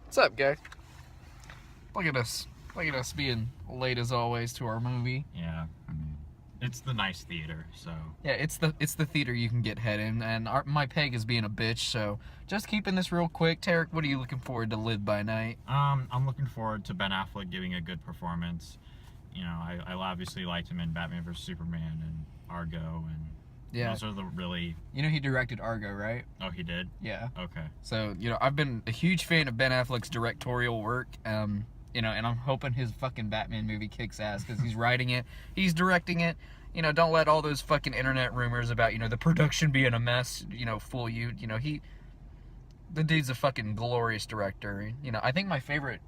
What's up, guys? Look at us. Look at us being late as always to our movie. Yeah, I mean, it's the nice theater, so. Yeah, it's the theater you can get head in, and my peg is being a bitch, so just keeping this real quick. Tarek, what are you looking forward to Live by Night? I'm looking forward to Ben Affleck giving a good performance. You know, I obviously liked him in Batman vs Superman and Argo, and Yeah. those are the really. You know he directed Argo, right? Oh, he did? Yeah. Okay. So, you know, I've been a huge fan of Ben Affleck's directorial work, you know, and I'm hoping his fucking Batman movie kicks ass, because he's writing it, he's directing it. You know, don't let all those fucking internet rumors about, you know, the production being a mess, you know, fool you. You know, the dude's a fucking glorious director. You know, I think my favorite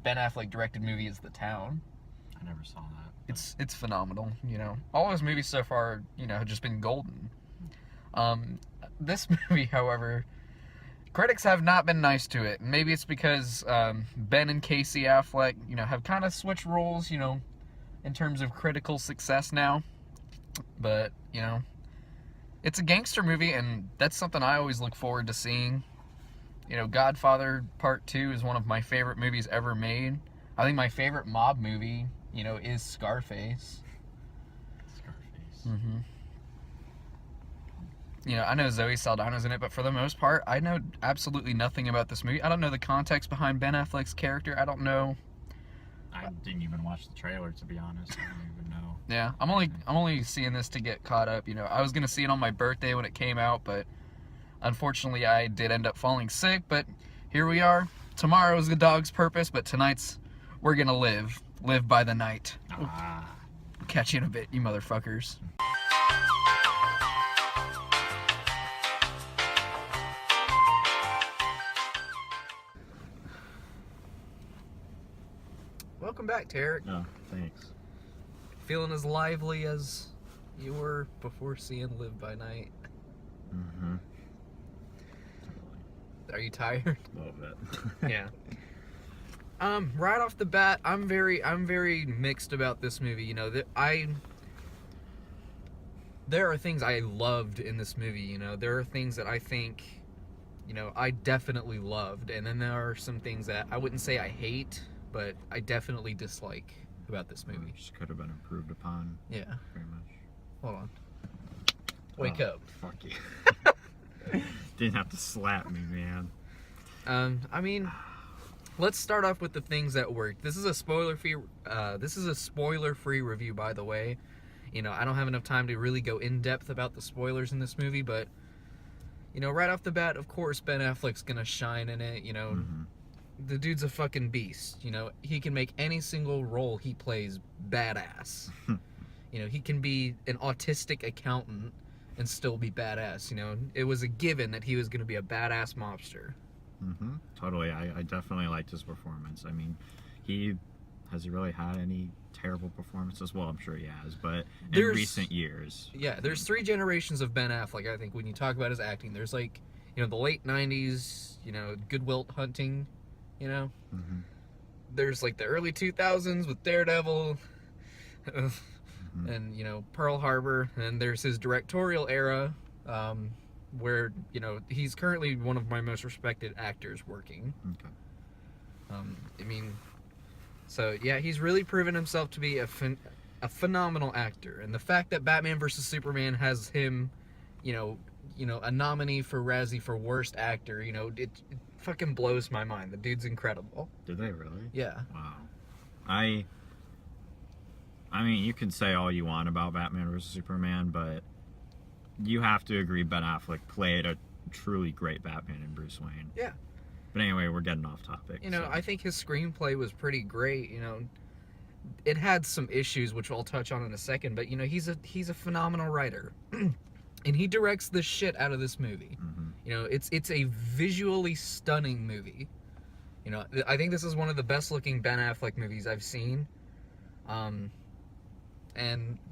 Ben Affleck directed movie is The Town. I never saw that. It's phenomenal, you know. All his movies so far, you know, have just been golden. This movie, however, critics have not been nice to it. Maybe it's because Ben and Casey Affleck, you know, have kind of switched roles, you know, in terms of critical success now. But, you know, it's a gangster movie, and that's something I always look forward to seeing. You know, Godfather Part 2 is one of my favorite movies ever made. I think my favorite mob movie, you know, is Scarface. Scarface. Mm-hmm. You know, I know Zoe Saldana's in it, but for the most part, I know absolutely nothing about this movie. I don't know the context behind Ben Affleck's character. I don't know. I didn't even watch the trailer, to be honest. I don't even know. Yeah, I'm only seeing this to get caught up. You know, I was gonna see it on my birthday when it came out, but unfortunately, I did end up falling sick. But here we are. Tomorrow is the dog's purpose, but tonight's we're gonna live by the night. Ah. Catch you in a bit, you motherfuckers. Welcome back, Tarek. Oh, thanks. Feeling as lively as you were before seeing Live by Night. Mm-hmm. Are you tired? A little bit. Yeah. Right off the bat, I'm very mixed about this movie. You know, there are things I loved in this movie. You know, there are things that I think, you know, I definitely loved, and then there are some things that I wouldn't say I hate, but I definitely dislike about this movie. Just could have been improved upon. Yeah. Very much. Hold on. Wake up. Fuck you. Didn't have to slap me, man. I mean, let's start off with the things that worked. This is a spoiler-free review, by the way. You know, I don't have enough time to really go in depth about the spoilers in this movie, but you know, right off the bat, of course, Ben Affleck's gonna shine in it. You know, the dude's a fucking beast. You know, he can make any single role he plays badass. You know, he can be an autistic accountant and still be badass. You know, it was a given that he was gonna be a badass mobster. Mm-hmm. Totally. I definitely liked his performance. I mean, has he really had any terrible performances? Well, I'm sure he has, but in recent years. Yeah, there's 3 generations of Ben Affleck, I think, when you talk about his acting. There's, like, you know, the late 90s, you know, Good Will Hunting, you know? Mm-hmm. There's, like, the early 2000s with Daredevil, and, you know, Pearl Harbor. And there's his directorial era, where, you know, he's currently one of my most respected actors working. Okay. I mean, so yeah, he's really proven himself to be a phenomenal actor, and the fact that Batman vs Superman has him, you know, a nominee for Razzie for worst actor, you know, it fucking blows my mind. The dude's incredible. Did they really? Yeah. Wow. I mean, you can say all you want about Batman vs Superman, but you have to agree Ben Affleck played a truly great Batman and Bruce Wayne. Yeah. But anyway, we're getting off topic. You know, so. I think his screenplay was pretty great. You know, it had some issues, which I'll touch on in a second, but you know, he's a phenomenal writer. And he directs the shit out of this movie. Mm-hmm. You know, it's a visually stunning movie. You know, I think this is one of the best looking Ben Affleck movies I've seen. And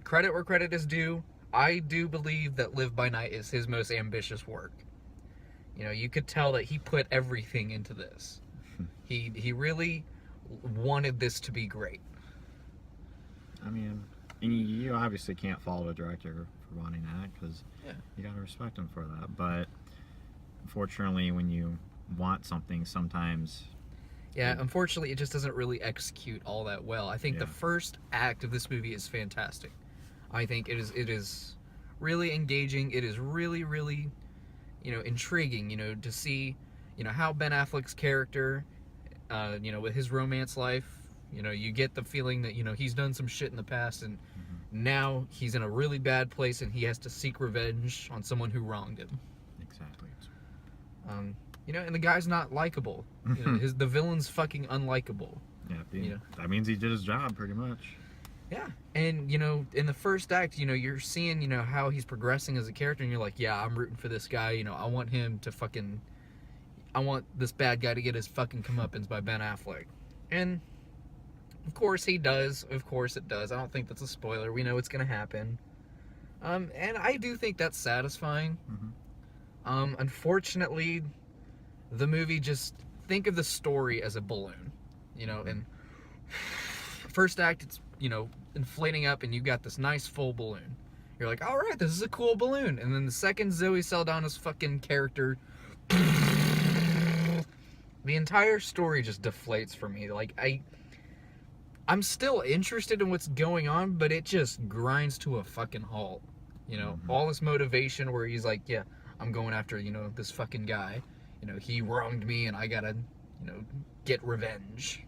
credit where credit is due, I do believe that Live by Night is his most ambitious work. You know, you could tell that he put everything into this. He really wanted this to be great. I mean, And you obviously can't fault a director for wanting that, because Yeah. you gotta respect him for that. But unfortunately, when you want something, sometimes Yeah, unfortunately, it just doesn't really execute all that well. I think the Yeah. first act of this movie is fantastic. I think it is really engaging. It is really, really, intriguing. To see, how Ben Affleck's character, with his romance life, you get the feeling that he's done some shit in the past, and now he's in a really bad place, and he has to seek revenge on someone who wronged him. exactly. Um, and the guy's not likable. The villain's fucking unlikable. Yeah, that means he did his job pretty much. Yeah, and in the first act, you're seeing how he's progressing as a character, and you're like, yeah, I'm rooting for this guy. I want him to fucking, I want this bad guy to get his fucking comeuppance by Ben Affleck, and of course he does. Of course it does. I don't think that's a spoiler. We know it's gonna happen. And I do think that's satisfying. Unfortunately, the movie just think of the story as a balloon, and first act it's inflating up, and you got this nice full balloon. You're like, all right, this is a cool balloon. And then the second Zoe Saldana's fucking character, the entire story just deflates for me. Like I'm still interested in what's going on, but it just grinds to a fucking halt. All this motivation where he's like, yeah, I'm going after this fucking guy. He wronged me, and I gotta get revenge.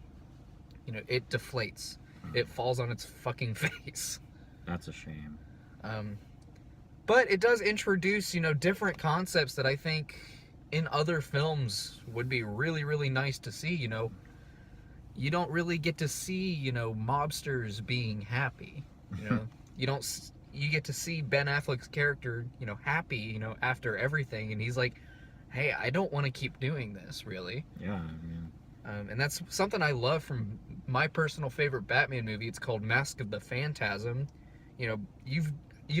It deflates. It falls on its fucking face. That's a shame. But it does introduce, different concepts that I think in other films would be really, really nice to see. You don't really get to see, mobsters being happy. You get to see Ben Affleck's character, happy, after everything, and he's like, hey, I don't want to keep doing this, really. Yeah, I mean, And that's something I love from my personal favorite Batman movie. It's called Mask of the Phantasm. You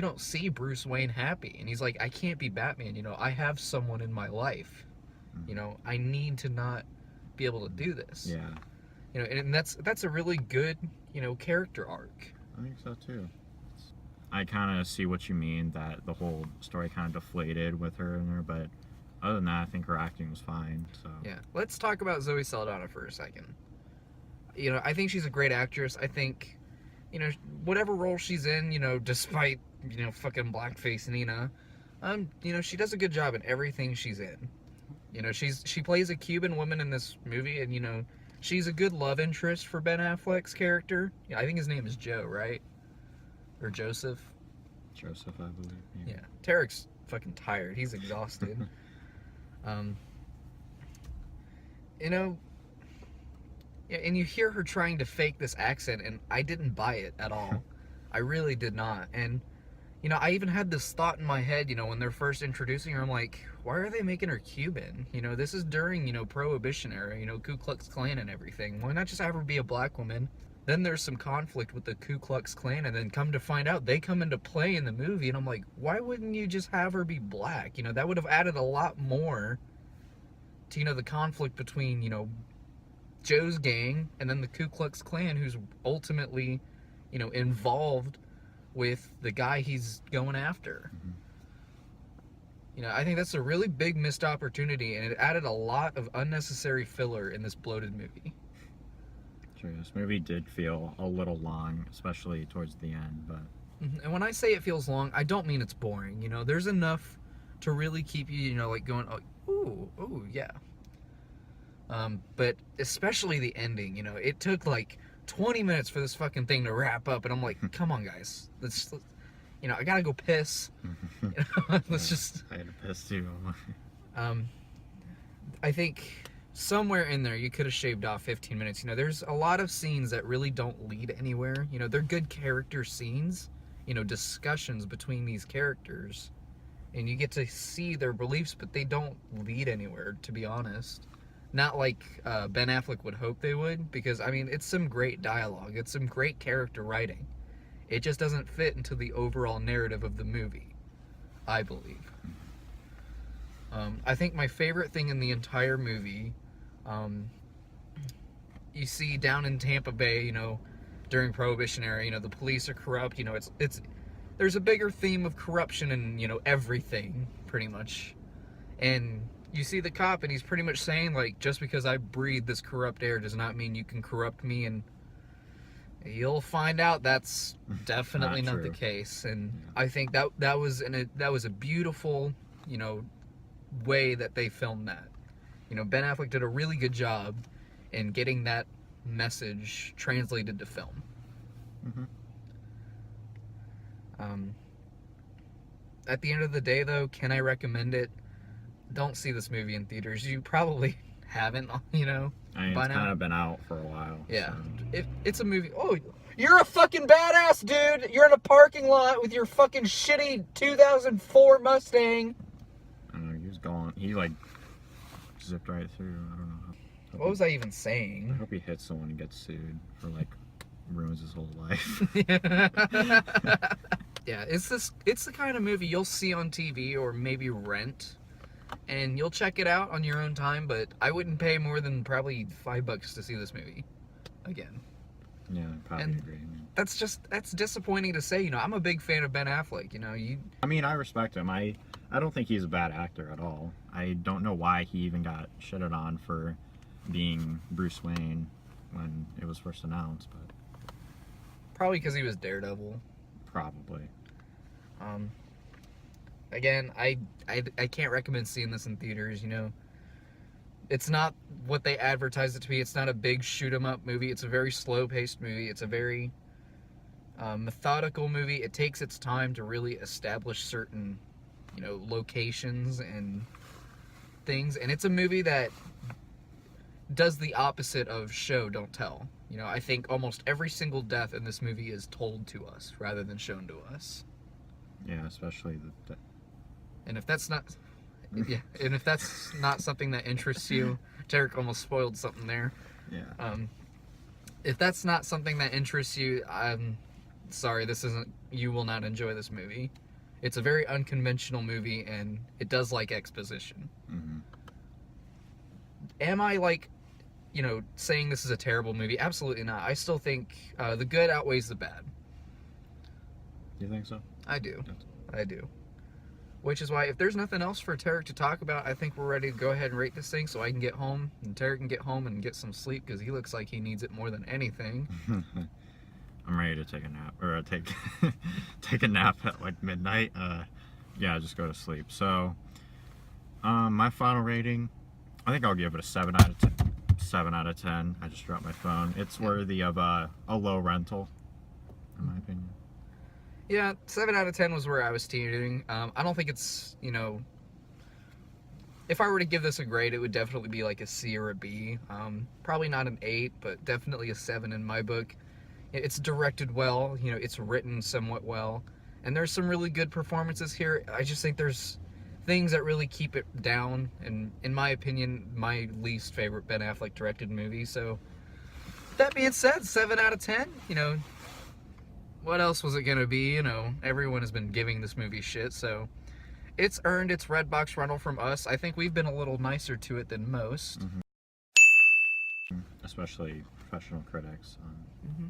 don't see Bruce Wayne happy, and he's like, I can't be Batman. I have someone in my life. I need to not be able to do this. yeah, And that's a really good character arc. I think so too. I kind of see what you mean, that the whole story kind of deflated with her in there, but other than that, I think her acting was fine. So Yeah, let's talk about Zoe Saldana for a second. I think she's a great actress. I think, whatever role she's in, despite, fucking blackface Nina, she does a good job in everything she's in. She plays a Cuban woman in this movie, and, she's a good love interest for Ben Affleck's character. Yeah, I think his name is Joe, right? Or Joseph? Joseph, I believe. Yeah. Tarek's fucking tired. He's exhausted. Yeah, and you hear her trying to fake this accent, and I didn't buy it at all. I really did not. And, I even had this thought in my head, when they're first introducing her, I'm like, why are they making her Cuban? This is during, Prohibition era, Ku Klux Klan and everything. Why not just have her be a black woman? Then there's some conflict with the Ku Klux Klan, and then come to find out they come into play in the movie, and I'm like, why wouldn't you just have her be black? That would have added a lot more to, the conflict between, Joe's gang and then the Ku Klux Klan, who's ultimately, involved with the guy he's going after. I think that's a really big missed opportunity, and it added a lot of unnecessary filler in this bloated movie. True, this movie did feel a little long, especially towards the end, but... And when I say it feels long, I don't mean it's boring. There's enough to really keep you, like going, oh, ooh, yeah. But especially the ending, it took like 20 minutes for this fucking thing to wrap up, and I'm like, come on, guys, let's I gotta go piss. Let's just. I had to piss too. I think somewhere in there you could have shaved off 15 minutes. There's a lot of scenes that really don't lead anywhere. They're good character scenes, discussions between these characters, and you get to see their beliefs, but they don't lead anywhere, to be honest. Not like Ben Affleck would hope they would, because, it's some great dialogue. It's some great character writing. It just doesn't fit into the overall narrative of the movie, I believe. I think my favorite thing in the entire movie, you see down in Tampa Bay, during Prohibition era. The police are corrupt. There's a bigger theme of corruption in everything pretty much, and you see the cop and he's pretty much saying like, just because I breathe this corrupt air does not mean you can corrupt me, and you'll find out that's definitely not the case. And I think that was a beautiful way that they filmed that. Ben Affleck did a really good job in getting that message translated to film. At the end of the day, though, can I recommend it? Don't see this movie in theaters. You probably haven't, I mean, by it's now. kind of been out for a while. Yeah. So. It's a movie. Oh, you're a fucking badass, dude. You're in a parking lot with your fucking shitty 2004 Mustang. I don't know, he was gone. He, like, zipped right through. I don't know. What was I even saying? I hope he hits someone and gets sued for, like, ruins his whole life. Yeah, it's the kind of movie you'll see on TV or maybe rent, and you'll check it out on your own time, but I wouldn't pay more than probably $5 to see this movie again. Yeah, I probably agree. That's disappointing to say. I'm a big fan of Ben Affleck. I mean, I respect him. I don't think he's a bad actor at all. I don't know why he even got shitted on for being Bruce Wayne when it was first announced, but probably because he was Daredevil. Probably. Again, I can't recommend seeing this in theaters. It's not what they advertise it to be. It's not a big shoot 'em up movie. It's a very slow paced movie. It's a very methodical movie. It takes its time to really establish certain locations and things, and it's a movie that does the opposite of show don't tell. I think almost every single death in this movie is told to us rather than shown to us. Yeah, especially the and if that's not something that interests you, Tarek almost spoiled something there. Yeah. If that's not something that interests you, I'm sorry, you will not enjoy this movie. It's a very unconventional movie, and it does like exposition. Mm-hmm. Am I saying this is a terrible movie? Absolutely not. I still think the good outweighs the bad. You think so? I do. Which is why, if there's nothing else for Tarek to talk about, I think we're ready to go ahead and rate this thing so I can get home and Tarek can get home and get some sleep, because he looks like he needs it more than anything. I'm ready to take a nap, or take a nap at like midnight. Yeah, just go to sleep. So, my final rating, I think I'll give it a 7 out of 10. 7 out of 10. I just dropped my phone. It's worthy of a low rental, in my opinion. Yeah, 7 out of 10 was where I was teetering. I don't think it's, if I were to give this a grade, it would definitely be like a C or a B. Probably not an 8, but definitely a 7 in my book. It's directed well, it's written somewhat well, and there's some really good performances here. I just think there's things that really keep it down, and in my opinion, my least favorite Ben Affleck directed movie. So that being said, 7 out of 10. What else was it gonna be? Everyone has been giving this movie shit, so it's earned its Redbox rental from us. I think we've been a little nicer to it than most. Mm-hmm. Especially professional critics. Mm-hmm.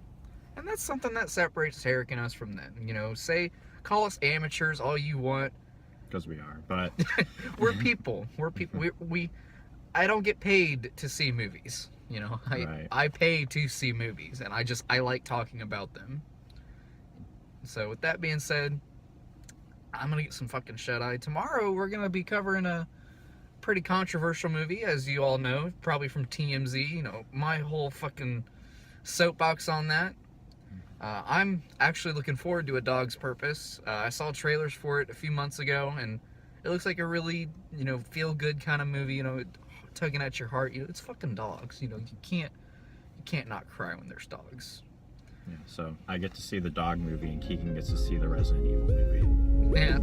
And that's something that separates Tarek and us from them. Call us amateurs all you want. Because we are, but we're people. I don't get paid to see movies. Right. I pay to see movies, and I like talking about them. So with that being said, I'm gonna get some fucking shut-eye. Tomorrow we're gonna be covering a pretty controversial movie, as you all know, probably from TMZ. My whole fucking soapbox on that. I'm actually looking forward to A Dog's Purpose. I saw trailers for it a few months ago, and it looks like a really, feel-good kind of movie, tugging at your heart. It's fucking dogs. You can't not cry when there's dogs. Yeah, so I get to see the dog movie, and Keegan gets to see the Resident Evil movie. Yeah.